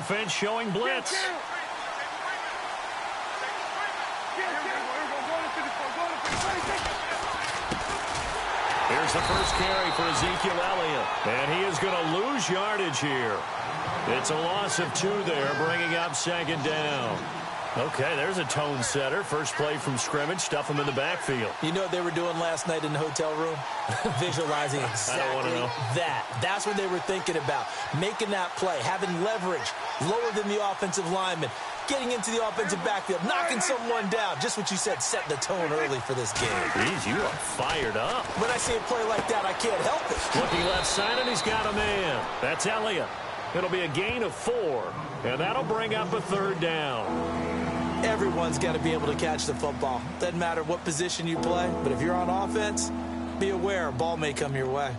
defense showing blitz. Here's the first carry for Ezekiel Elliott. And he is going to lose yardage here. It's a loss of 2 there, bringing up second down. Okay, there's a tone setter. First play from scrimmage, stuff him in the backfield. You know what they were doing last night in the hotel room? Visualizing exactly that. That's what they were thinking about. Making that play, having leverage, lower than the offensive lineman, getting into the offensive backfield, knocking someone down. Just what you said, set the tone early for this game. Jeez, you are fired up. When I see a play like that, I can't help it. Looking left side, and he's got a man. That's Elliott. It'll be a gain of 4, and that'll bring up a third down. Everyone's got to be able to catch the football. Doesn't matter what position you play, but if you're on offense, be aware a ball may come your way.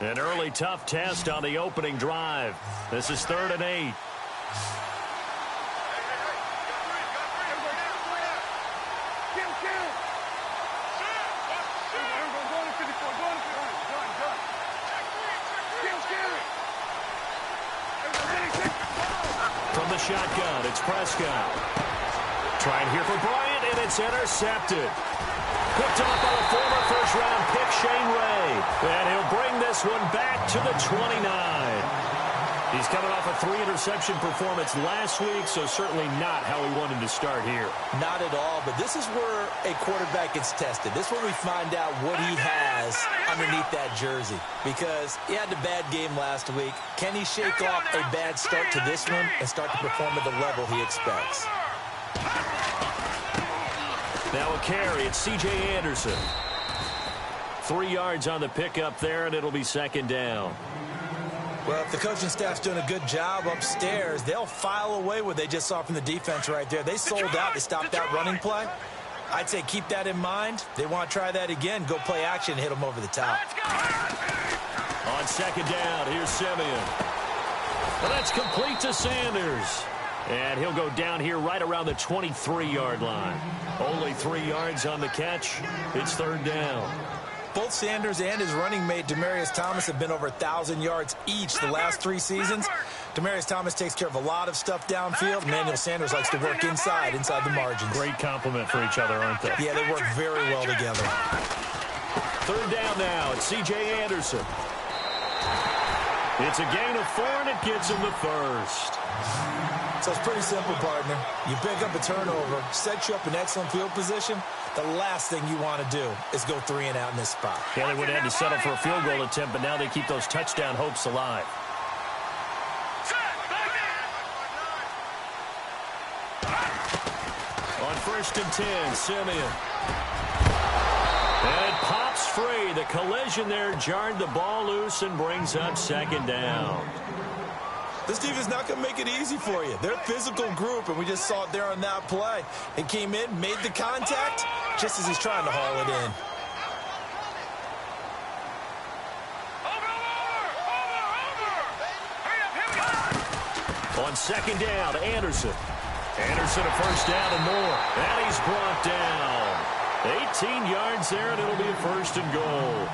An early tough test on the opening drive. This is 3rd and 8. From the shotgun, it's Prescott. Trying here for Bryant, and it's intercepted. Picked off by a former first-round pick, Shane Ray. And he'll bring this one back to the 29. He's coming off a 3-interception performance last week, so certainly not how he wanted to start here. Not at all, but this is where a quarterback gets tested. This is where we find out what he has underneath that jersey. Because he had a bad game last week. Can he shake off a bad start to this one and start to perform at the level he expects? Now a carry, it's C.J. Anderson. 3 yards on the pickup there, and it'll be second down. Well, if the coaching staff's doing a good job upstairs, they'll file away what they just saw from the defense right there. They sold out to stop that running play. I'd say keep that in mind. They want to try that again. Go play action and hit them over the top. On second down, here's Simeon. Well, that's complete to Sanders. And he'll go down here right around the 23-yard line. Only 3 yards on the catch. It's 3rd down. Both Sanders and his running mate, Demaryius Thomas, have been over 1,000 yards each the last 3 seasons. Demaryius Thomas takes care of a lot of stuff downfield. Emmanuel Sanders likes to work inside the margins. Great compliment for each other, aren't they? Yeah, they work very well together. 3rd down now. It's C.J. Anderson. It's a gain of 4, and it gets him the first. So it's pretty simple, partner. You pick up a turnover, set you up in excellent field position. The last thing you want to do is go 3 and out in this spot. Yeah, they would have had to settle for a field goal attempt, but now they keep those touchdown hopes alive. On 1st and 10, Simeon. And it pops free. The collision there jarred the ball loose and brings up second down. This team is not going to make it easy for you. They're a physical group, and we just saw it there on that play. He came in, made the contact, just as he's trying to haul it in. On second down, Anderson. Anderson a first down and more. And he's brought down. 18 yards there, and it'll be a 1st and goal.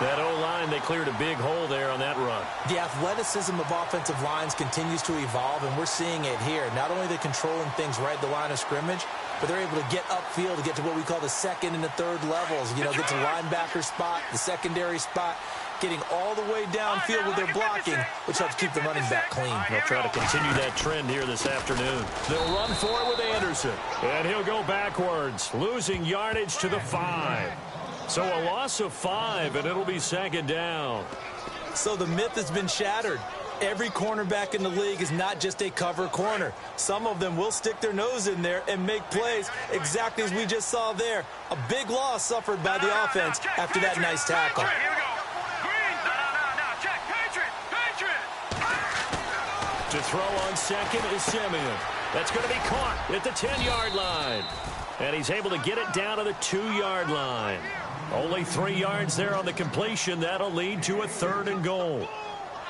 That O-line, they cleared a big hole there on that run. The athleticism of offensive lines continues to evolve, and we're seeing it here. Not only are they controlling things right at the line of scrimmage, but they're able to get upfield to get to what we call the 2nd and the 3rd levels. You know, get to linebacker spot, the secondary spot, getting all the way downfield with their blocking, which helps keep the running back clean. They'll try to continue that trend here this afternoon. They'll run for it with Anderson, and he'll go backwards, losing yardage to the 5. So a loss of 5, and it'll be second down. So the myth has been shattered. Every cornerback in the league is not just a cover corner. Some of them will stick their nose in there and make plays exactly as we just saw there. A big loss suffered by the offense after that nice tackle. To throw on second is Simeon. That's going to be caught at the 10-yard line. And he's able to get it down to the 2-yard line. Only 3 yards there on the completion. That'll lead to a 3rd and goal.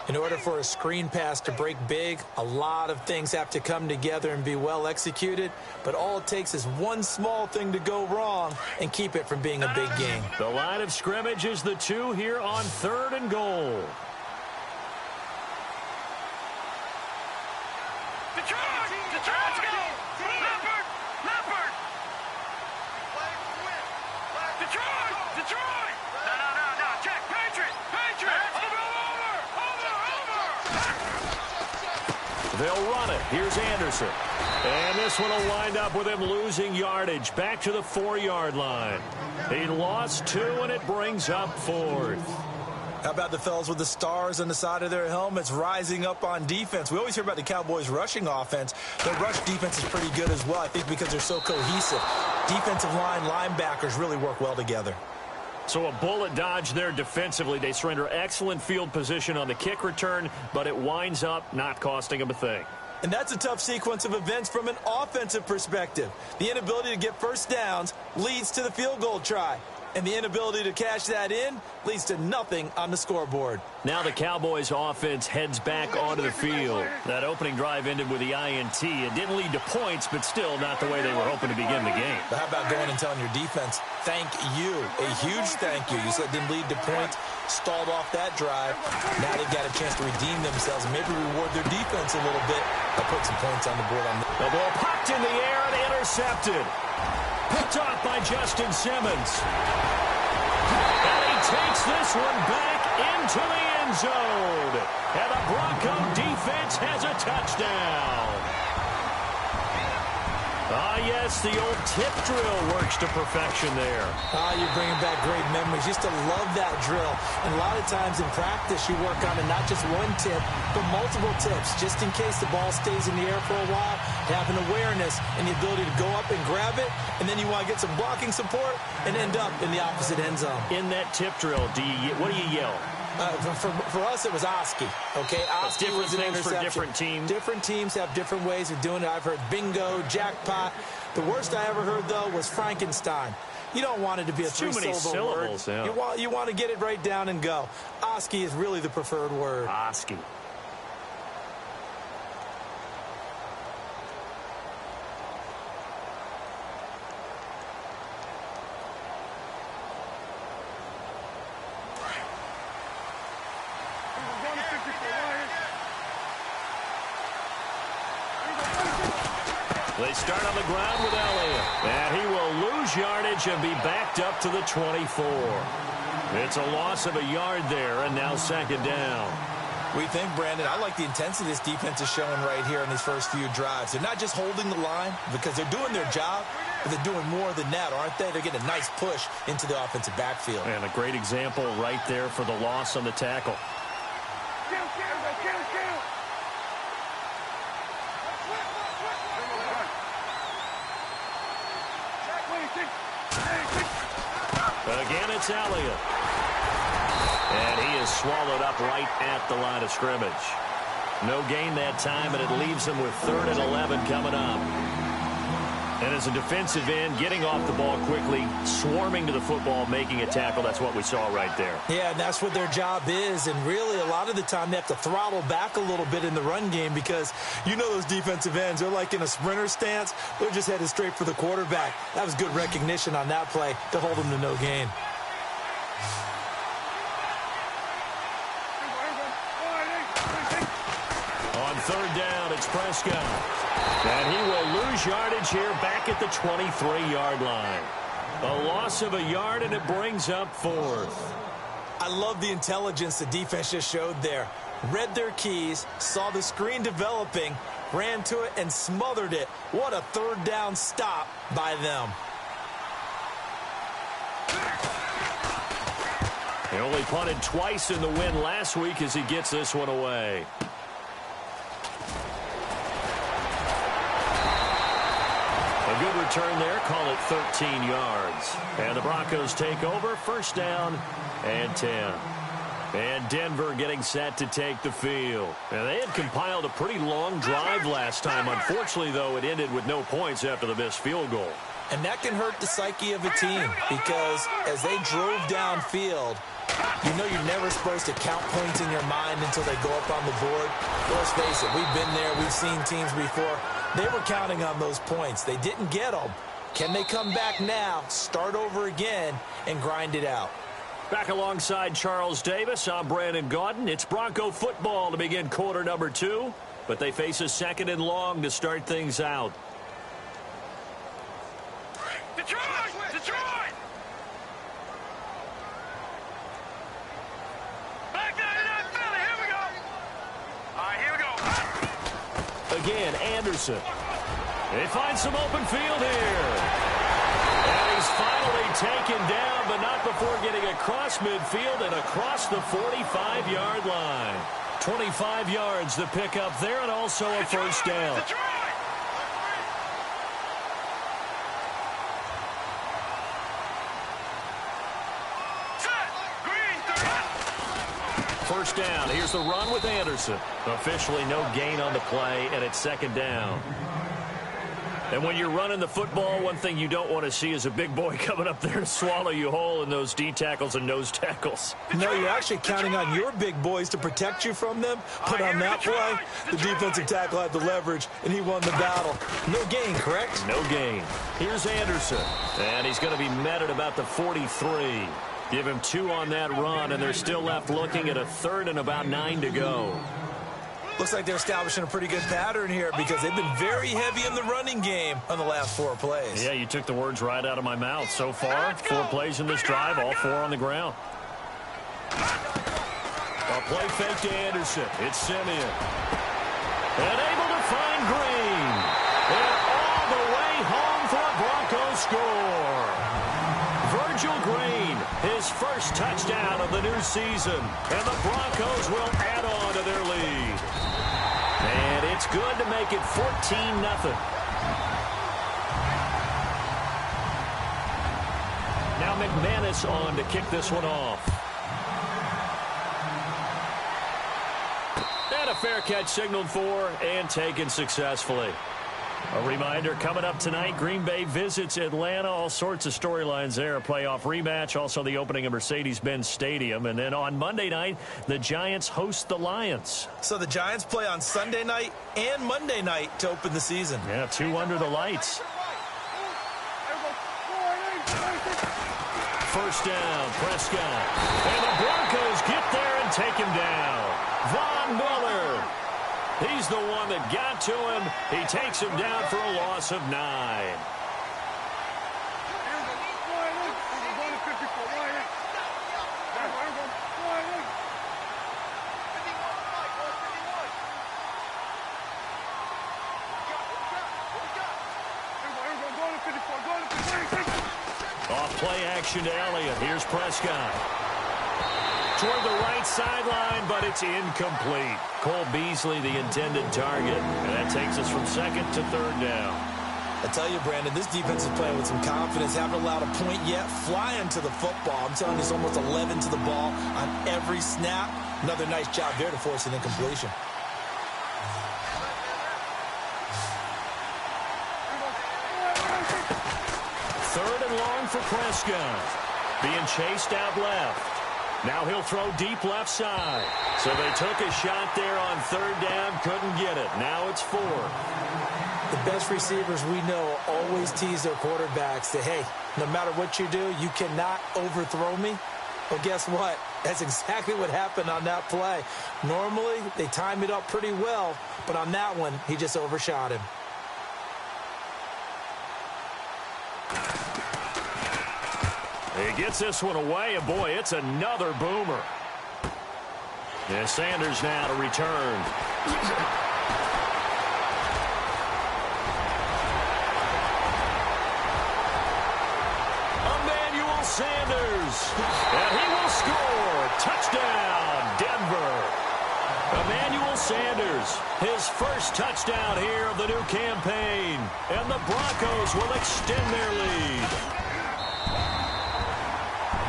In order for a screen pass to break big, a lot of things have to come together and be well executed, but all it takes is one small thing to go wrong and keep it from being a big game. The line of scrimmage is the 2 here on 3rd and goal. They'll run it. Here's Anderson. And this one will wind up with him losing yardage back to the 4-yard line. He lost 2, and it brings up 4th. How about the fellas with the stars on the side of their helmets rising up on defense? We always hear about the Cowboys' rushing offense. Their rush defense is pretty good as well, I think, because they're so cohesive. Defensive line, linebackers really work well together. So a bullet dodge there defensively. They surrender excellent field position on the kick return, but it winds up not costing them a thing. And that's a tough sequence of events from an offensive perspective. The inability to get first downs leads to the field goal try. And the inability to cash that in leads to nothing on the scoreboard. Now the Cowboys offense heads back onto the field. That opening drive ended with the INT. It didn't lead to points, but still not the way they were hoping to begin the game. But how about going and telling your defense, thank you, a huge thank you. You said it didn't lead to points, stalled off that drive. Now they've got a chance to redeem themselves and maybe reward their defense a little bit by putting some points on the board. The ball popped in the air and intercepted. Picked off by Justin Simmons. And he takes this one back into the end zone. And the Bronco defense has a touchdown. Ah, yes, the old tip drill works to perfection there. You're bringing back great memories. Used to love that drill. And a lot of times in practice, you work on it, not just one tip, but multiple tips, just in case the ball stays in the air for a while, have an awareness and the ability to go up and grab it, and then you want to get some blocking support and end up in the opposite end zone. In that tip drill, what do you yell? For us, it was Oski. Okay, Oski was an interception. For different teams. Different teams have different ways of doing it. I've heard bingo, jackpot. The worst I ever heard, though, was Frankenstein. You don't want it to be a three-syllable word. Yeah. You want to get it right down and go. Oski is really the preferred word. Oski. They start on the ground with Elliott. And he will lose yardage and be backed up to the 24. It's a loss of a yard there, and now 2nd down. We think, Brandon, I like the intensity this defense is showing right here in these first few drives. They're not just holding the line because they're doing their job, but they're doing more than that, aren't they? They're getting a nice push into the offensive backfield. And a great example right there for the loss on the tackle. Again, it's Elliott. And he is swallowed up right at the line of scrimmage. No gain that time, and it leaves him with 3rd and 11 coming up. And as a defensive end, getting off the ball quickly, swarming to the football, making a tackle, that's what we saw right there. Yeah, and that's what their job is. And really, a lot of the time, they have to throttle back a little bit in the run game because you know those defensive ends, they're like in a sprinter stance. They're just headed straight for the quarterback. That was good recognition on that play to hold them to no gain. On 3rd down, it's Prescott. And he will lose yardage here back at the 23-yard line. A loss of a yard, and it brings up 4th. I love the intelligence the defense just showed there. Read their keys, saw the screen developing, ran to it, and smothered it. What a 3rd down stop by them. He only punted twice in the win last week as he gets this one away. A good return there, call it 13 yards. And the Broncos take over, 1st down and 10. And Denver getting set to take the field. And they had compiled a pretty long drive last time. Unfortunately, though, it ended with no points after the missed field goal. And that can hurt the psyche of a team because as they drove downfield, you know you're never supposed to count points in your mind until they go up on the board. Well, let's face it, we've been there. We've seen teams before. They were counting on those points. They didn't get them. Can they come back now, start over again, and grind it out? Back alongside Charles Davis, I'm Brandon Gaudin. It's Bronco football to begin quarter number 2, but they face a second and long to start things out. Detroit! Detroit! Back down to that Philly. Here we go. All right, here we go. Again, Anderson. They find some open field here. And he's finally taken down, but not before getting across midfield and across the 45-yard line. 25 yards to pick up there and also a first down. First down. Here's the run with Anderson. Officially no gain on the play, and it's second down. And when you're running the football, one thing you don't want to see is a big boy coming up there to swallow you whole in those D tackles and nose tackles. No, you're actually counting on your big boys to protect you from them. But on that play, the defensive tackle had the leverage, and he won the battle. No gain, correct? No gain. Here's Anderson, and he's going to be met at about the 43. Give him 2 on that run, and they're still left looking at a third and about 9 to go. Looks like they're establishing a pretty good pattern here because they've been very heavy in the running game on the last 4 plays. Yeah, you took the words right out of my mouth. So far, 4 plays in this drive, all 4 on the ground. A play fake to Anderson. It's Simeon. And able to find Green. And all the way home for a Broncos score. Virgil Green, his first touchdown of the new season. And the Broncos will add on to their lead. And it's good to make it 14-0. Now McManus on to kick this one off. And a fair catch signaled for and taken successfully. A reminder, coming up tonight, Green Bay visits Atlanta. All sorts of storylines there. A playoff rematch, also the opening of Mercedes-Benz Stadium. And then on Monday night, the Giants host the Lions. So the Giants play on Sunday night and Monday night to open the season. Yeah, 2 under the lights. First down, Prescott. And the Broncos get there and take him down. Von Miller. He's the one that got to him. He takes him down for a loss of 9. Off play action to Elliott. Here's Prescott. Toward the right sideline, but it's incomplete. Cole Beasley, the intended target. And that takes us from second to third down. I tell you, Brandon, this defense is playing with some confidence. Haven't allowed a point yet. Flying to the football. I'm telling you, it's almost 11 to the ball on every snap. Another nice job there to force an incompletion. Third and long for Prescott. Being chased out left. Now he'll throw deep left side. So they took a shot there on third down, couldn't get it. Now it's 4. The best receivers we know always tease their quarterbacks that, hey, no matter what you do, you cannot overthrow me. Well, guess what? That's exactly what happened on that play. Normally, they time it up pretty well, but on that one, he just overshot him. He gets this one away, and boy, it's another boomer. And Sanders now to return. Emmanuel Sanders. And he will score. Touchdown, Denver. Emmanuel Sanders, his first touchdown here of the new campaign. And the Broncos will extend their lead.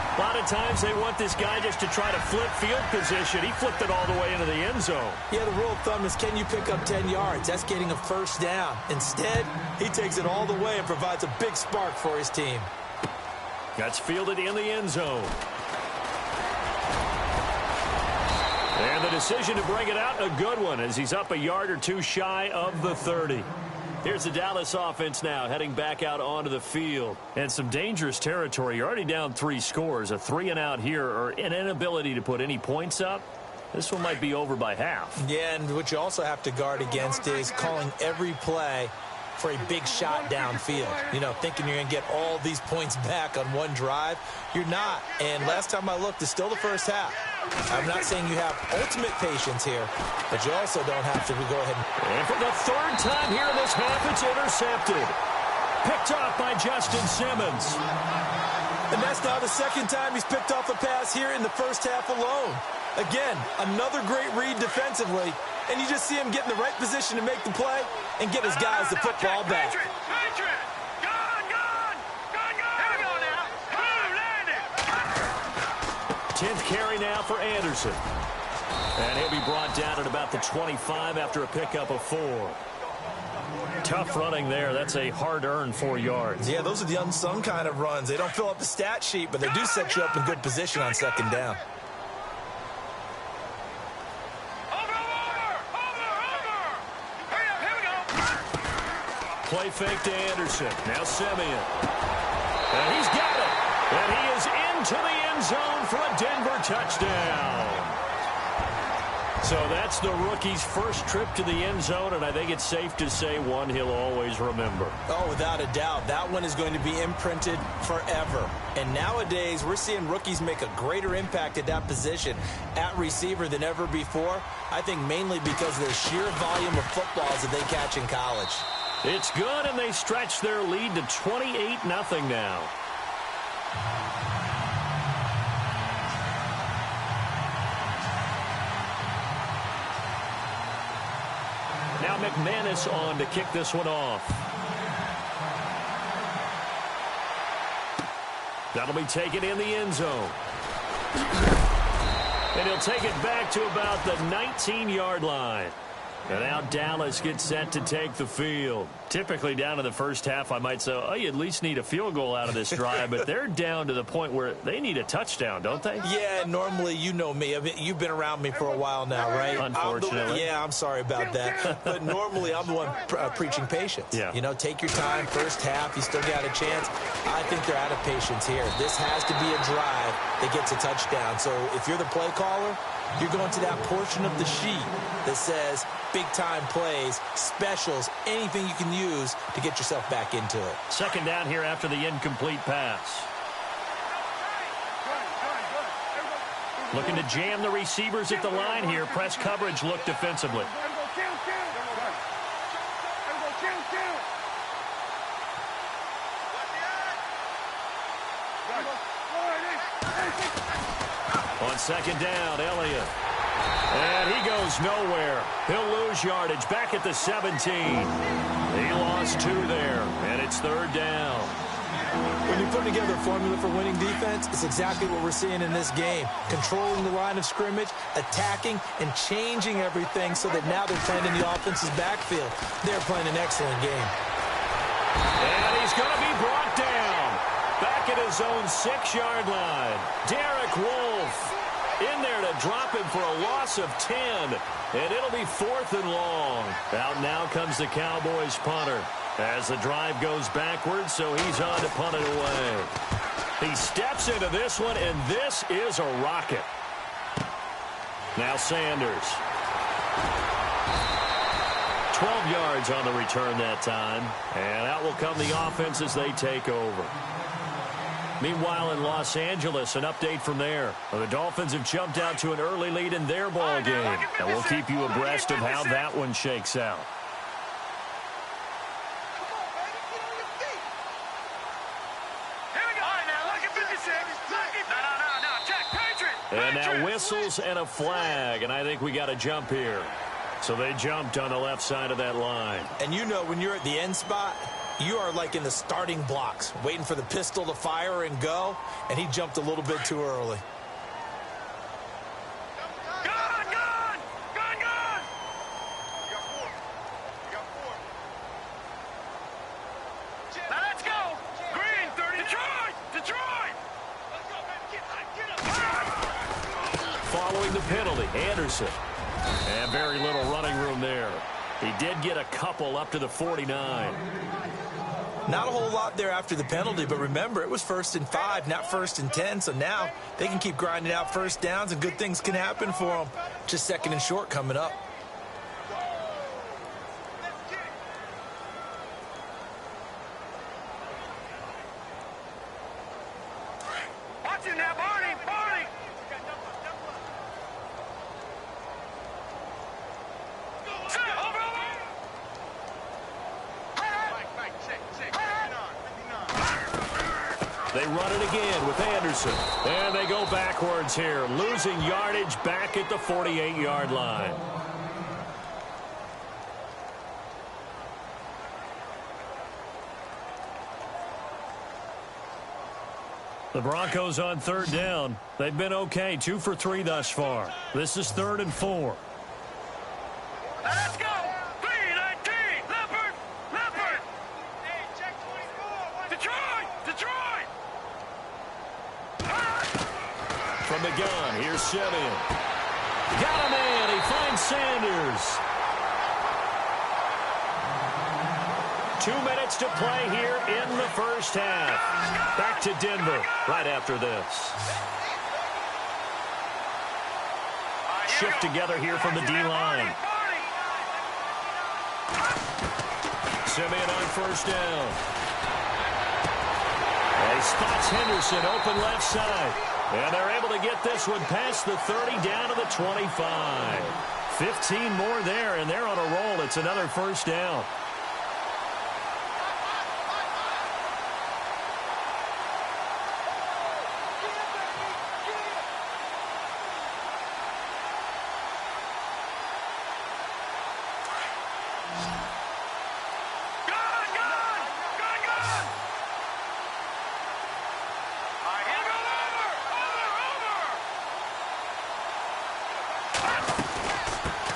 A lot lot of times they want this guy just to try to flip field position. He flipped it all the way into the end zone. Yeah, the rule of thumb is, can you pick up 10 yards? That's getting a first down. Instead, he takes it all the way and provides a big spark for his team. That's fielded in the end zone. And the decision to bring it out, a good one, as he's up a yard or two shy of the 30. Here's the Dallas offense now, heading back out onto the field. And some dangerous territory. You're already down 3 scores. A 3-and-out here, or an inability to put any points up. This one might be over by half. Yeah, and what you also have to guard against is calling every play for a big shot downfield. You know, thinking you're going to get all these points back on one drive. You're not. And last time I looked, it's still the first half. I'm not saying you have ultimate patience here, but you also don't have to go ahead and for the 3rd time here in this half, it's intercepted. Picked off by Justin Simmons. And that's now the 2nd time he's picked off a pass here in the first half alone. Again, another great read defensively, and you just see him get in the right position to make the play and get his guys the football back. Patriot! Gone! Here we go now. Boom, landed. 10th carry now for Anderson. And he'll be brought down at about the 25 after a pickup of 4. Tough running there. That's a hard-earned 4 yards. Yeah, those are the unsung kind of runs. They don't fill up the stat sheet, but they do set you up in good position on 2nd down. Play fake to Anderson. Now Simeon. And he's got it. And he is into the end zone for a Denver touchdown. So that's the rookie's first trip to the end zone, and I think it's safe to say one he'll always remember. Oh, without a doubt. That one is going to be imprinted forever. And nowadays, we're seeing rookies make a greater impact at that position at receiver than ever before. I think mainly because of the sheer volume of footballs that they catch in college. It's good, and they stretch their lead to 28-0 now. Now McManus on to kick this one off. That'll be taken in the end zone. And he'll take it back to about the 19-yard line. And now Dallas gets set to take the field. Typically down in the first half, I might say, oh, you at least need a field goal out of this drive. But they're down to the point where they need a touchdown, don't they? Yeah, normally, you know me. I mean, you've been around me for a while now, right? Unfortunately. I'm sorry about that. But normally, I'm the one preaching patience. Yeah. You know, take your time. First half, you still got a chance. I think they're out of patience here. This has to be a drive that gets a touchdown. So if you're the play caller, you're going to that portion of the sheet that says big-time plays, specials, anything you can use to get yourself back into it. 2nd down here after the incomplete pass. Looking to jam the receivers at the line here. Press coverage look defensively. On 2nd down, Elliott. And he goes nowhere. He'll lose yardage back at the 17. He lost 2 there, and it's 3rd down. When you put together a formula for winning defense, it's exactly what we're seeing in this game. Controlling the line of scrimmage, attacking, and changing everything so that now they're playing in the offense's backfield. They're playing an excellent game. And he's going to be brought down. Back at his own 6-yard line. Derek Wolfe in there to drop him for a loss of 10. And it'll be 4th and long. Out now comes the Cowboys punter as the drive goes backwards, so he's on to punt it away. He steps into this one, and this is a rocket. Now Sanders. 12 yards on the return that time. And out will come the offense as they take over. Meanwhile, in Los Angeles, an update from there. Well, the Dolphins have jumped out to an early lead in their ball game. And we'll keep you abreast of how that one shakes out. And now whistles and a flag, and I think we got a jump here. So they jumped on the left side of that line. And you know when you're at the end spot, You are like in the starting blocks, waiting for the pistol to fire and go, and he jumped a little bit too early. Following the penalty, Anderson. And very little running room there. He did get a couple up to the 49. Not a whole lot there after the penalty, but remember, it was 1st and 5, not 1st and 10, so now they can keep grinding out first downs and good things can happen for them. Just 2nd and short coming up. Watch him now, Barney! Barney! They run it again with Anderson. And they go backwards here, losing yardage back at the 48-yard line. The Broncos on 3rd down. They've been okay, 2 for 3 thus far. This is 3rd and 4. Let's go! 3-19! Leopard! Leopard! Hey, check 24! Detroit! Detroit! From the gun, here's Simeon. Got him in. He finds Sanders. 2 minutes to play here in the first half. Back to Denver right after this. Shift together here from the D-line. Simeon on 1st down. And he spots Henderson open left side. And they're able to get this one past the 30 down to the 25. 15 more there, and they're on a roll. It's another 1st down.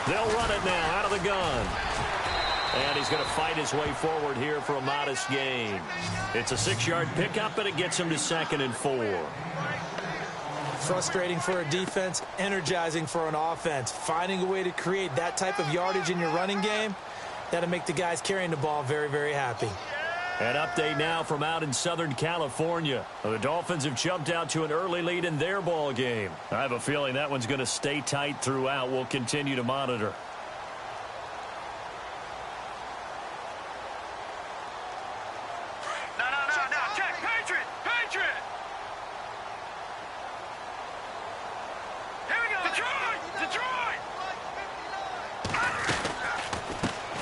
They'll run it now out of the gun. And he's going to fight his way forward here for a modest gain. It's a 6-yard pickup, and it gets him to 2nd and 4. Frustrating for a defense, energizing for an offense. Finding a way to create that type of yardage in your running game, that'll make the guys carrying the ball very, very happy. An update now from out in Southern California. The Dolphins have jumped out to an early lead in their ball game. I have a feeling that one's going to stay tight throughout. We'll continue to monitor. No, check, Patriot! Patriot! Here we go! Detroit!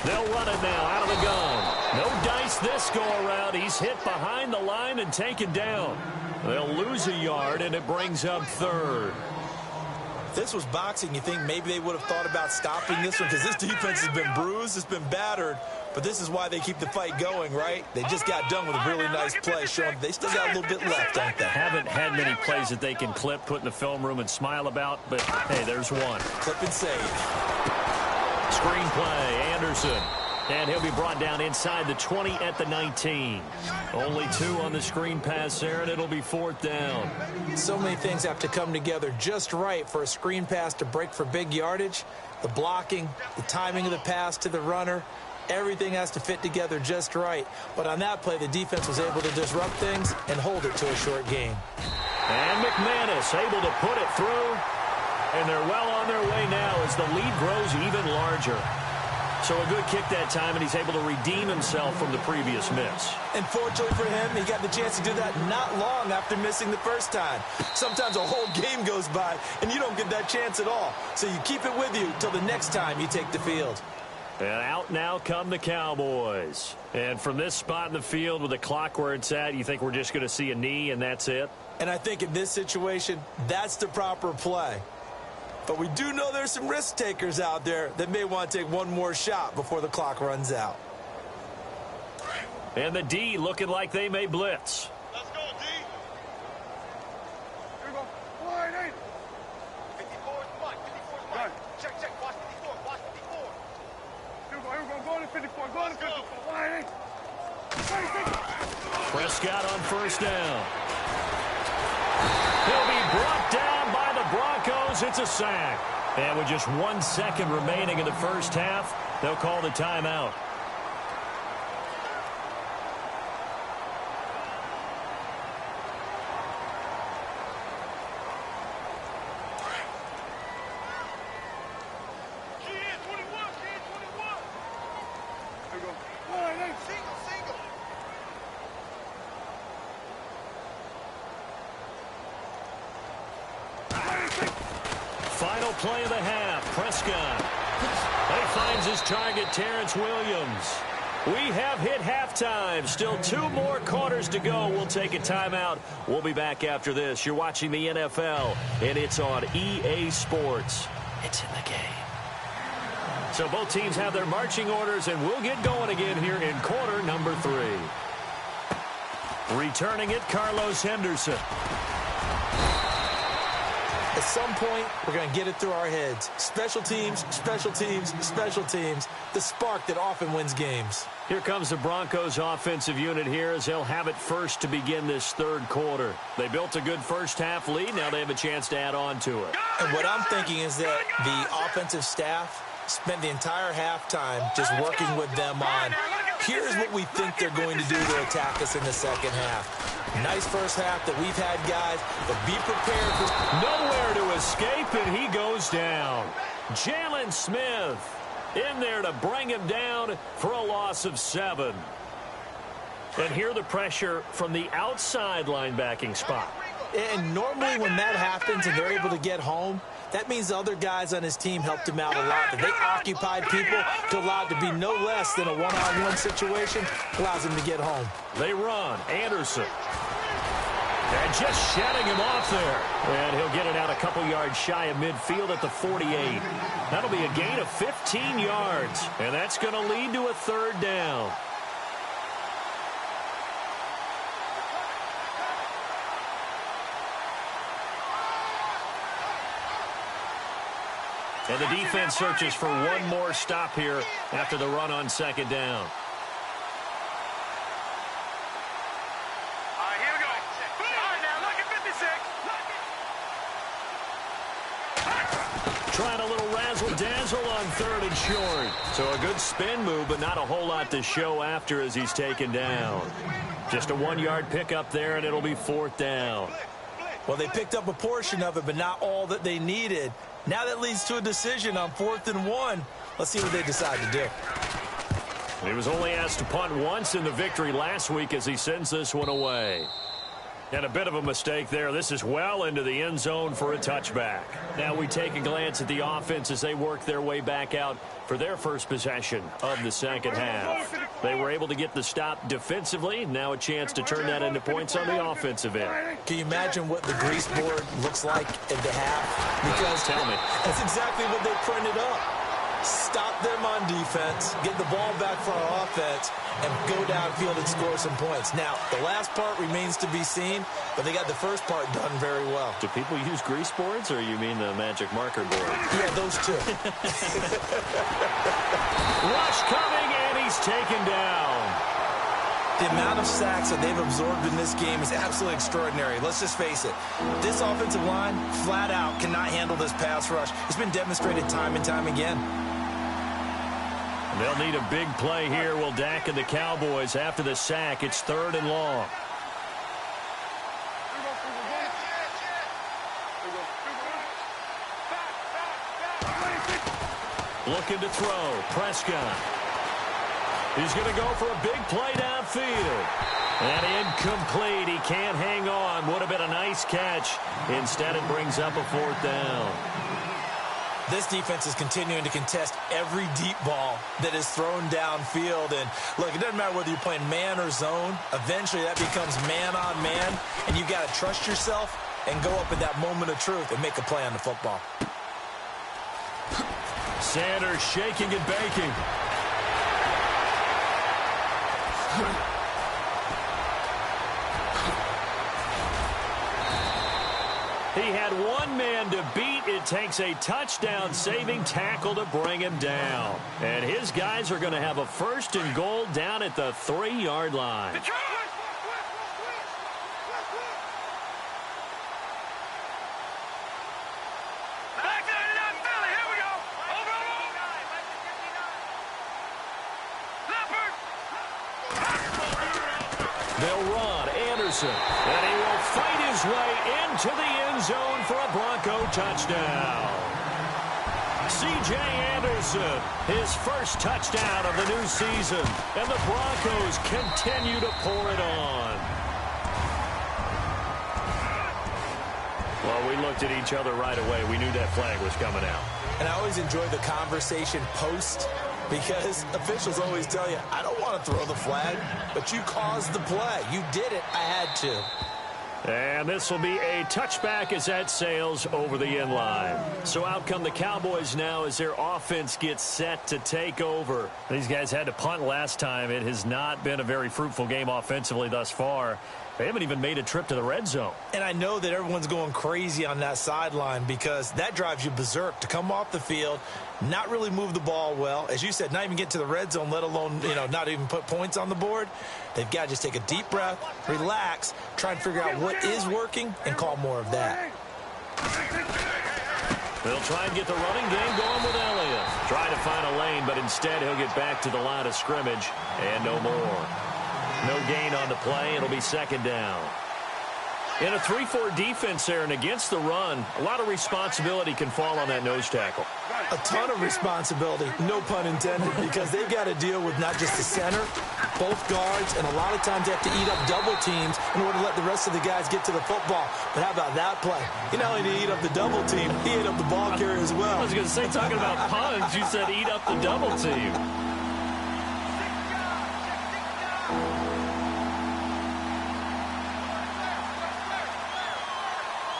They'll run it now out of the gun. No dice this go-around. He's hit behind the line and taken down. They'll lose a yard, and it brings up 3rd. If this was boxing, you think maybe they would have thought about stopping this one because this defense has been bruised, it's been battered, but this is why they keep the fight going, right? They just got done with a really nice play, showing they still got a little bit left, don't they? Haven't had many plays that they can clip, put in the film room, and smile about, but, hey, there's one. Clip and save. Screen play, Anderson. And he'll be brought down inside the 20 at the 19. Only 2 on the screen pass there, and it'll be 4th down. So many things have to come together just right for a screen pass to break for big yardage. The blocking, the timing of the pass to the runner, everything has to fit together just right. But on that play, the defense was able to disrupt things and hold it to a short gain. And McManus able to put it through. And they're well on their way now as the lead grows even larger. So a good kick that time, and he's able to redeem himself from the previous miss. And fortunately for him, he got the chance to do that not long after missing the first time. Sometimes a whole game goes by, and you don't get that chance at all. So you keep it with you till the next time you take the field. And out now come the Cowboys. And from this spot in the field with the clock where it's at, you think we're just going to see a knee and that's it? And I think in this situation, that's the proper play. But we do know there's some risk takers out there that may want to take one more shot before the clock runs out. And the D looking like they may blitz. Let's go, D. Here we go. Wide 8. 54 is what? 54 is what? Check. Watch 54. Watch 54. Here we go. Go to 54. Go to 54. Wide 8. Prescott on first down. He'll be brought down by the Broncos. It's a sack. And with just 1 second remaining in the first half, they'll call the timeout. Final play of the half. Prescott. He finds his target, Terrence Williams. We have hit halftime. Still 2 more quarters to go. We'll take a timeout. We'll be back after this. You're watching the NFL, and it's on EA Sports. It's in the game. So both teams have their marching orders, and we'll get going again here in quarter number 3. Returning it, Carlos Henderson. At some point, we're going to get it through our heads. Special teams, special teams, special teams. The spark that often wins games. Here comes the Broncos offensive unit here as they'll have it first to begin this third quarter. They built a good first half lead. Now they have a chance to add on to it. And what I'm thinking is that the offensive staff spent the entire halftime just working with them on, here's what we think they're going to do to attack us in the second half. Nice first half that we've had, guys, but be prepared for... Nowhere to escape, and he goes down. Jalen Smith in there to bring him down for a loss of 7. And here the pressure from the outside linebacking spot. And normally when that happens and they're able to get home, that means the other guys on his team helped him out a lot. That they occupied people to allow it to be no less than a one-on-one situation, allows him to get home. They run. Anderson. And just shedding him off there. And he'll get it out a couple yards shy of midfield at the 48. That'll be a gain of 15 yards. And that's going to lead to a third down. And the defense searches for one more stop here after the run on second down. All right, here we go. All right, now look at 56. Trying a little razzle-dazzle on third and short. So a good spin move, but not a whole lot to show after as he's taken down. Just a 1-yard pickup there, and it'll be fourth down. Well, they picked up a portion of it, but not all that they needed. Now that leads to a decision on 4th and 1. Let's see what they decide to do. He was only asked to punt once in the victory last week as he sends this one away. And a bit of a mistake there. This is well into the end zone for a touchback. Now we take a glance at the offense as they work their way back out for their first possession of the second half. They were able to get the stop defensively. Now a chance to turn that into points on the offensive end. Can you imagine what the grease board looks like at the half? Because tell me. That's exactly what they printed up. Stop them on defense, get the ball back for our offense, and go downfield and score some points. Now, the last part remains to be seen, but they got the first part done very well. Do people use grease boards, or you mean the magic marker board? Yeah, those two. Rush coming, and he's taken down. The amount of sacks that they've absorbed in this game is absolutely extraordinary. Let's just face it. This offensive line, flat out, cannot handle this pass rush. It's been demonstrated time and time again. They'll need a big play here. Will Dak and the Cowboys after the sack. It's 3rd and long. Looking to throw. Prescott. He's going to go for a big play downfield. And incomplete. He can't hang on. Would have been a nice catch. Instead, it brings up a 4th down. This defense is continuing to contest every deep ball that is thrown downfield. And, look, it doesn't matter whether you're playing man or zone. Eventually, that becomes man on man. And you've got to trust yourself and go up at that moment of truth and make a play on the football. Sanders shaking and baking. it takes a touchdown-saving tackle to bring him down. And his guys are going to have a 1st and goal down at the 3-yard line. They'll run Anderson, and he will fight his way into the end zone for a Bronco touchdown. C.J. Anderson, his first touchdown of the new season, and the Broncos continue to pour it on. Well, we looked at each other right away. We knew that flag was coming out. And I always enjoy the conversation post, because officials always tell you, I don't want to throw the flag, but you caused the play. You did it. I had to. And this will be a touchback as that sails over the end line. So out come the Cowboys now as their offense gets set to take over. These guys had to punt last time. It has not been a very fruitful game offensively thus far. They haven't even made a trip to the red zone. And I know that everyone's going crazy on that sideline because that drives you berserk to come off the field, not really move the ball well. As you said, not even get to the red zone, let alone, not even put points on the board. They've got to just take a deep breath, relax, try and figure out what is working, and call more of that. They'll try and get the running game going with Elliott. Trying to find a lane, but instead he'll get back to the line of scrimmage and no more. No gain on the play. It'll be 2nd down. In a 3-4 defense there and against the run, a lot of responsibility can fall on that nose tackle. A ton of responsibility, no pun intended, because they've got to deal with not just the center, both guards, and a lot of times they have to eat up double teams in order to let the rest of the guys get to the football. But how about that play? He not only did he eat up the double team, he ate up the ball carrier as well. I was going to say, talking about puns, you said eat up the double team.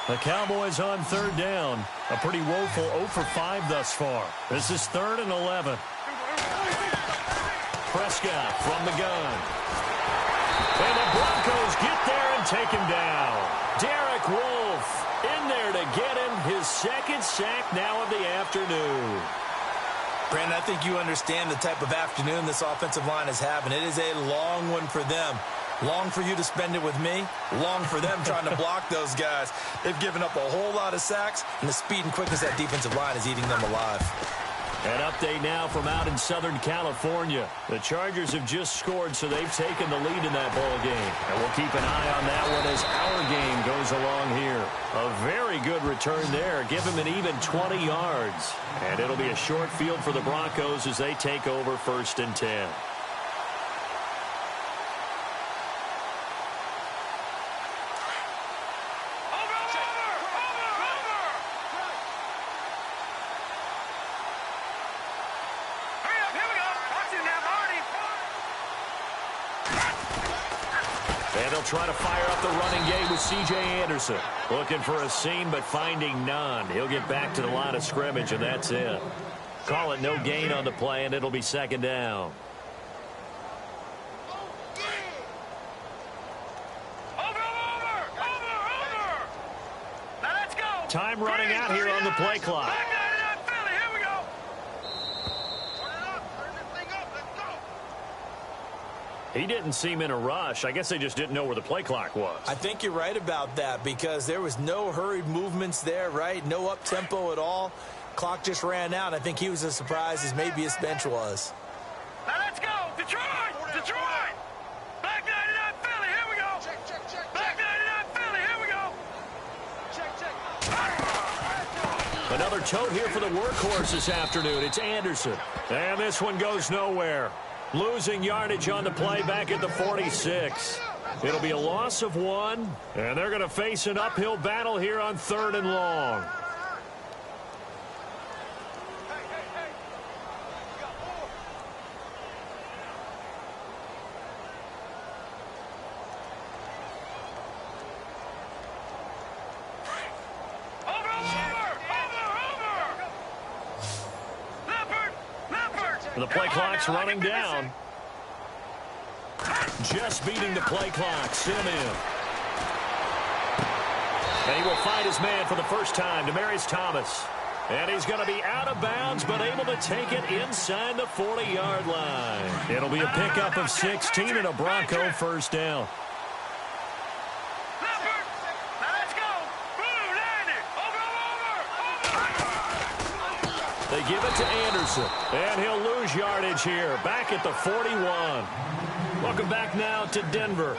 The Cowboys on 3rd down. A pretty woeful 0 for 5 thus far. This is 3rd and 11. Prescott from the gun. And the Broncos get there and take him down. Derek Wolfe in there to get him his 2nd sack now of the afternoon. Brandon, I think you understand the type of afternoon this offensive line is having. It is a long one for them. Long for you to spend it with me. Long for them trying to block those guys. They've given up a whole lot of sacks, and the speed and quickness of that defensive line is eating them alive. An update now from out in Southern California. The Chargers have just scored, so they've taken the lead in that ball game. And we'll keep an eye on that one as our game goes along here. A very good return there. Give him an even 20 yards. And it'll be a short field for the Broncos as they take over 1st and 10. And they'll try to fire up the running game with C.J. Anderson. Looking for a seam, but finding none. He'll get back to the line of scrimmage, and that's it. Call it no gain on the play, and it'll be 2nd down. Time running out here on the play clock. He didn't seem in a rush. I guess they just didn't know where the play clock was. I think you're right about that because there was no hurried movements there, right? No up-tempo at all. Clock just ran out. I think he was as surprised as maybe his bench was. Now let's go. Detroit! Detroit! Back 99 Philly. Here we go. Check, check, check. Back 99 Philly. Here we go. Check, check. Another tote here for the workhorse this afternoon. It's Anderson. And this one goes nowhere. Losing yardage on the play back at the 46. It'll be a loss of 1, and they're going to face an uphill battle here on 3rd and long. The play clock's running down. Just beating the play clock. Simeon. And he will find his man for the first time, Demaryius Thomas. And he's going to be out of bounds, but able to take it inside the 40-yard line. It'll be a pickup of 16 and a Bronco first down. They give it to Anderson, and he'll lose yardage here, back at the 41. Welcome back now to Denver.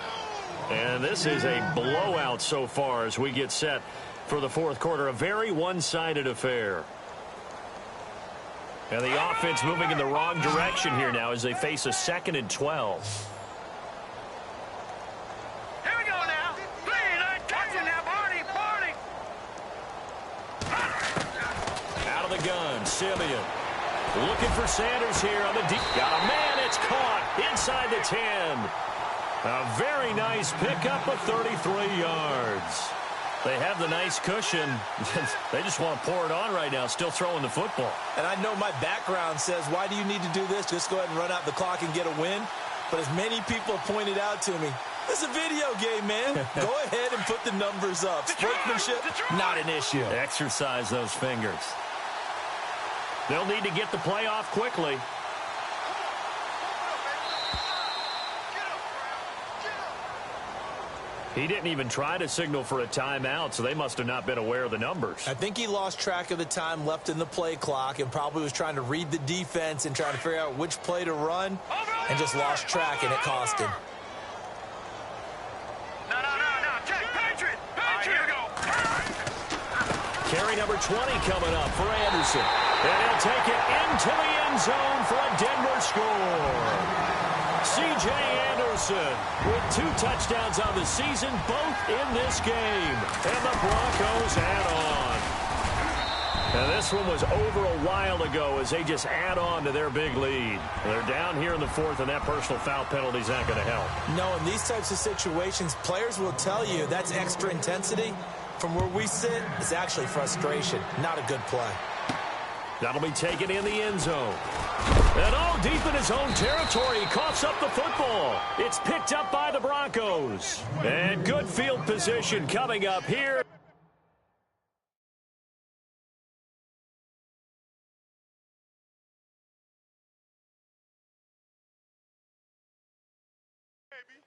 And this is a blowout so far as we get set for the fourth quarter. A very one-sided affair. And the offense moving in the wrong direction here now as they face a 2nd and 12. Here we go now. Please, I'm touching now, Barney. Out of the gun, Simeon. Looking for Sanders here on the deep. Got a man, it's caught inside the 10. A very nice pickup of 33 yards. They have the nice cushion. They just want to pour it on right now, still throwing the football. And I know my background says, why do you need to do this? Just go ahead and run out the clock and get a win. But as many people have pointed out to me, it's a video game, man. Go ahead and put the numbers up. Sportsmanship, not an issue. Exercise those fingers. They'll need to get the play off quickly. He didn't even try to signal for a timeout, so they must have not been aware of the numbers. I think he lost track of the time left in the play clock and probably was trying to read the defense and trying to figure out which play to run and just lost track, and it cost him. No. Check, Patriot. Here we go. Carry number 20 coming up for Anderson. And he'll take it into the end zone for a Denver score. C.J. Anderson with 2 touchdowns on the season, both in this game. And the Broncos add on. Now this one was over a while ago as they just add on to their big lead. They're down here in the 4th, and that personal foul penalty is not going to help. No, in these types of situations, players will tell you that's extra intensity. From where we sit, it's actually frustration. Not a good play. That'll be taken in the end zone. And deep in his own territory, he coughs up the football. It's picked up by the Broncos. And good field position coming up here.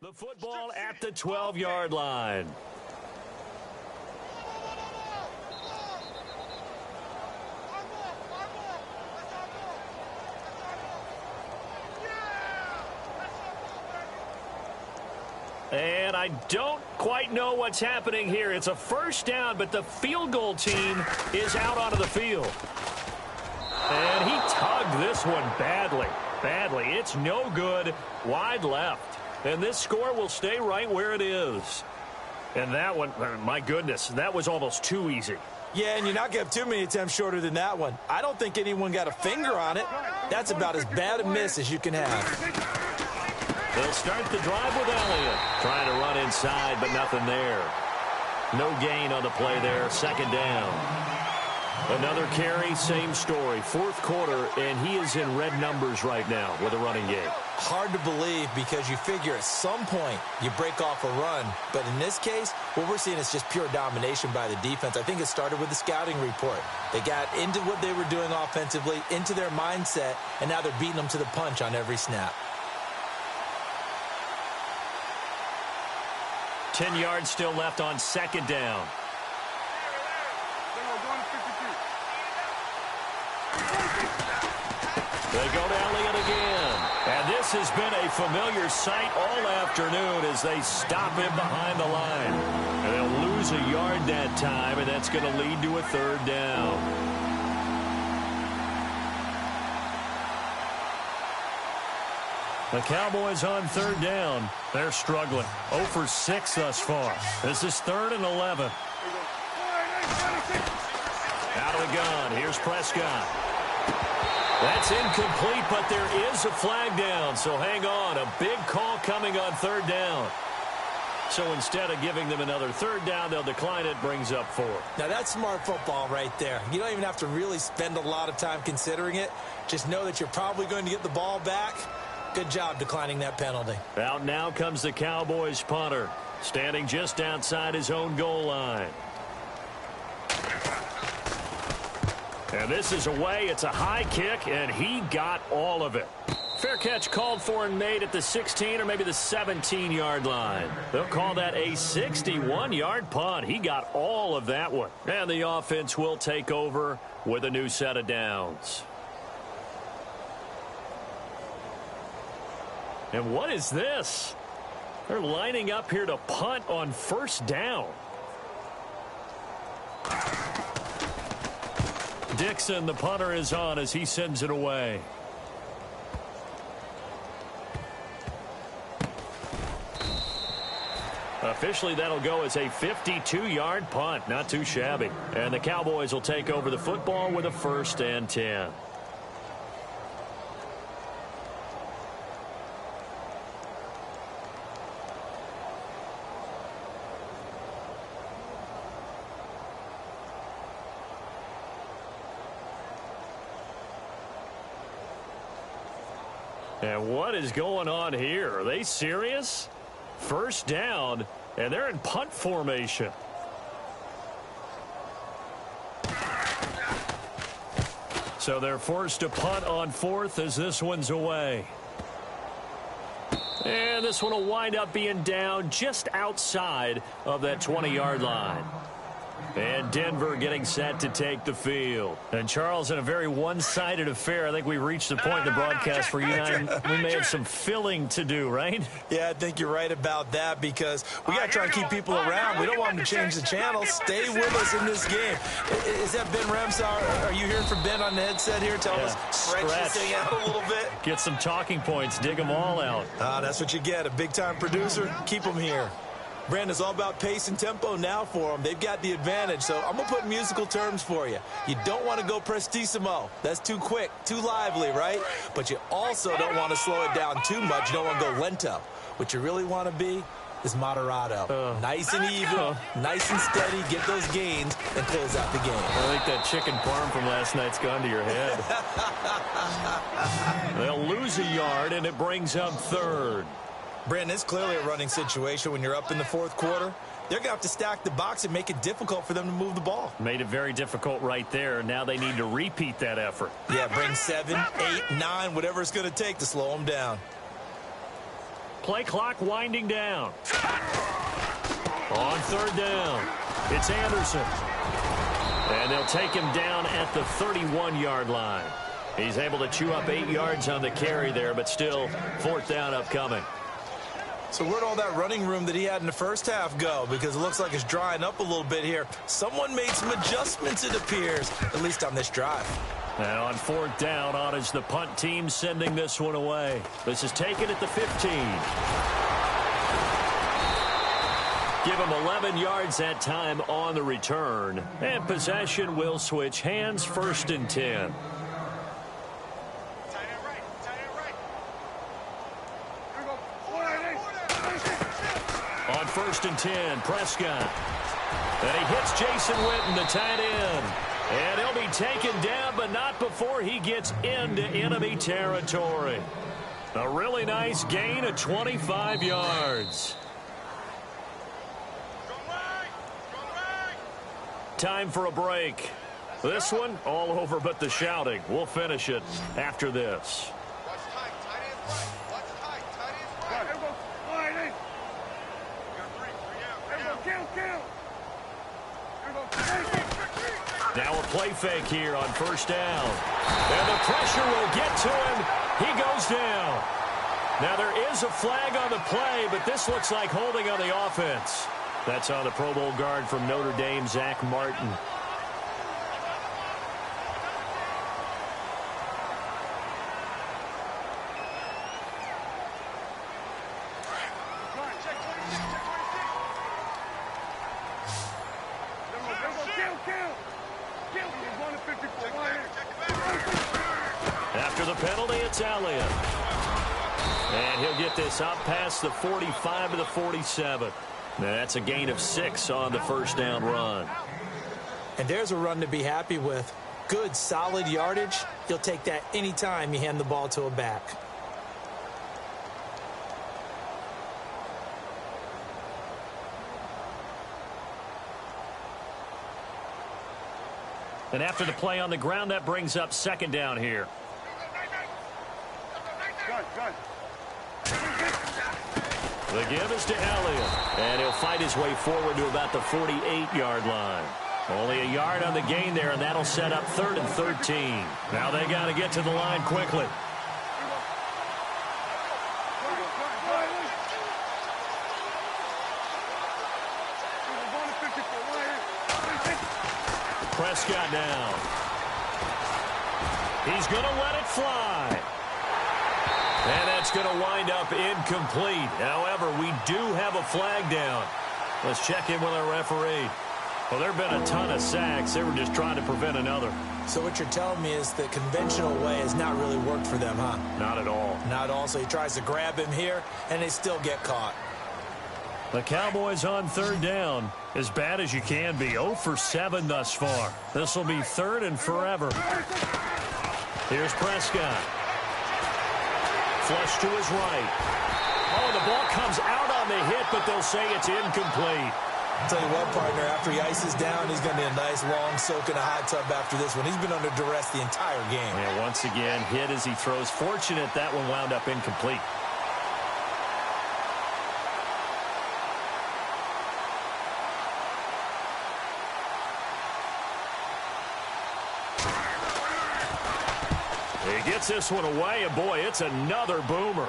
The football at the 12-yard line. And I don't quite know what's happening here. It's a first down, but the field goal team is out onto the field. And he tugged this one badly. It's no good. Wide left. And this score will stay right where it is. And that one, my goodness, that was almost too easy. Yeah, and you're not going to have too many attempts shorter than that one. I don't think anyone got a finger on it. That's about as bad a miss as you can have. They'll start the drive with Elliott. Trying to run inside, but nothing there. No gain on the play there. 2nd down. Another carry, same story. 4th quarter, and he is in red numbers right now with a running game. Hard to believe because you figure at some point you break off a run. But in this case, what we're seeing is just pure domination by the defense. I think it started with the scouting report. They got into what they were doing offensively, into their mindset, and now they're beating them to the punch on every snap. 10 yards still left on 2nd down. They go to Elliott again. And this has been a familiar sight all afternoon as they stop him behind the line. And they'll lose a yard that time, and that's going to lead to a 3rd down. The Cowboys on 3rd down. They're struggling. 0 for 6 thus far. This is 3rd and 11. Out of the gun. Here's Prescott. That's incomplete, but there is a flag down. So hang on. A big call coming on 3rd down. So instead of giving them another 3rd down, they'll decline it. Brings up 4. Now that's smart football right there. You don't even have to really spend a lot of time considering it. Just know that you're probably going to get the ball back. Good job declining that penalty. Out now comes the Cowboys punter, standing just outside his own goal line. And this is away. It's a high kick, and he got all of it. Fair catch called for and made at the 16 or maybe the 17-yard line. They'll call that a 61-yard punt. He got all of that one. And the offense will take over with a new set of downs. And what is this? They're lining up here to punt on first down. Dixon, the punter, is on as he sends it away. Officially, that'll go as a 52-yard punt. Not too shabby. And the Cowboys will take over the football with a 1st and 10. And what is going on here? Are they serious? First down, and they're in punt formation. So they're forced to punt on 4th as this one's away. And this one will wind up being down just outside of that 20-yard line. And Denver getting set to take the field. And, Charles, in a very one-sided affair, I think we reached the point in the broadcast where you and I, we may have some filling to do, right? Yeah, I think you're right about that because we got to try and keep people around. We don't want them to change the channel. Stay with us in this game. Is that Ben Ramsar? Are you hearing from Ben on the headset here? Tell us, stretch this thing out a little bit. Get some talking points. Dig them all out. That's what you get. A big-time producer. Keep them here. Brandon, it's all about pace and tempo now for them. They've got the advantage, so I'm going to put musical terms for you. You don't want to go prestissimo. That's too quick, too lively, right? But you also don't want to slow it down too much. You don't want to go lento. What you really want to be is moderato. Nice and even, nice and steady, get those gains, and close out the game. I think that chicken parm from last night's gone to your head. They'll lose a yard, and it brings up 3rd. Brandon, it's clearly a running situation when you're up in the 4th quarter. They're going to have to stack the box and make it difficult for them to move the ball. Made it very difficult right there. Now they need to repeat that effort. Yeah, bring 7, 8, 9, whatever it's going to take to slow them down. Play clock winding down. On 3rd down, it's Anderson. And they'll take him down at the 31-yard line. He's able to chew up 8 yards on the carry there, but still 4th down upcoming. So where'd all that running room that he had in the first half go? Because it looks like it's drying up a little bit here. Someone made some adjustments, it appears, at least on this drive. And on 4th down, on is the punt team sending this one away. This is taken at the 15. Give him 11 yards that time on the return. And possession will switch hands, 1st and 10. On 1st and 10, Prescott. And he hits Jason Witten, the tight end. And he'll be taken down, but not before he gets into enemy territory. A really nice gain of 25 yards. Time for a break. This one, all over but the shouting. We'll finish it after this. Now a play fake here on 1st down. And the pressure will get to him. He goes down. Now there is a flag on the play, but this looks like holding on the offense. That's on the Pro Bowl guard from Notre Dame, Zach Martin. After the penalty, it's Elliott. And he'll get this up past the 45 to the 47. Now that's a gain of 6 on the 1st down run. And there's a run to be happy with. Good, solid yardage. You'll take that anytime you hand the ball to a back. And after the play on the ground, that brings up second down here. Good. The give is to Elliott, and he'll fight his way forward to about the 48-yard line. Only a yard on the gain there, and that'll set up 3rd and 13. Now they got to get to the line quickly. Prescott down. He's going to let it fly. And that's going to wind up incomplete. However, we do have a flag down. Let's check in with our referee. Well, there have been a ton of sacks. They were just trying to prevent another. So what you're telling me is the conventional way has not really worked for them, huh? Not at all. Not at all. So he tries to grab him here, and they still get caught. The Cowboys on 3rd down. As bad as you can be. 0 for 7 thus far. This will be 3rd and forever. Here's Prescott. Flush to his right. Oh, the ball comes out on the hit, but they'll say it's incomplete. I'll tell you what, partner, after he ices down, he's going to be a nice long soak in a hot tub after this one. He's been under duress the entire game. And once again, hit as he throws. Fortunate that one wound up incomplete. He gets this one away, and boy, it's another boomer.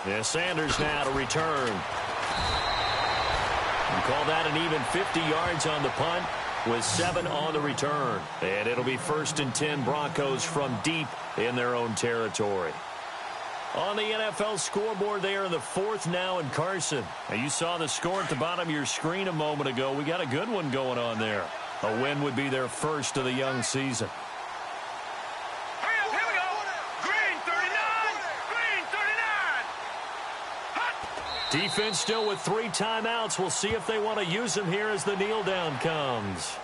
Yeah, Sanders now to return. You call that an even 50 yards on the punt with 7 on the return. And it'll be 1st and 10 Broncos from deep in their own territory. On the NFL scoreboard there in the 4th now in Carson. Now, you saw the score at the bottom of your screen a moment ago. We got a good one going on there. A win would be their first of the young season. Defense still with 3 timeouts. We'll see if they want to use them here as the kneel down comes.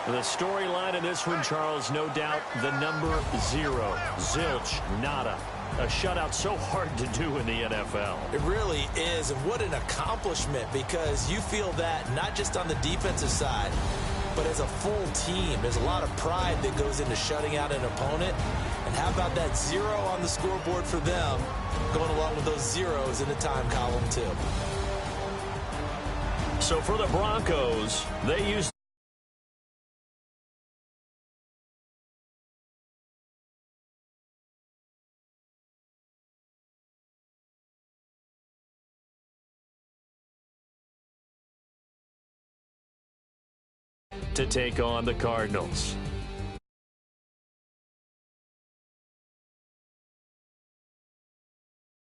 The storyline in this one, Charles, no doubt the number 0. Zilch, nada. A shutout so hard to do in the NFL. It really is, and what an accomplishment, because you feel that not just on the defensive side, but as a full team. There's a lot of pride that goes into shutting out an opponent. And how about that 0 on the scoreboard for them, going along with those zeros in the time column, too. So for the Broncos, they used to take on the Cardinals.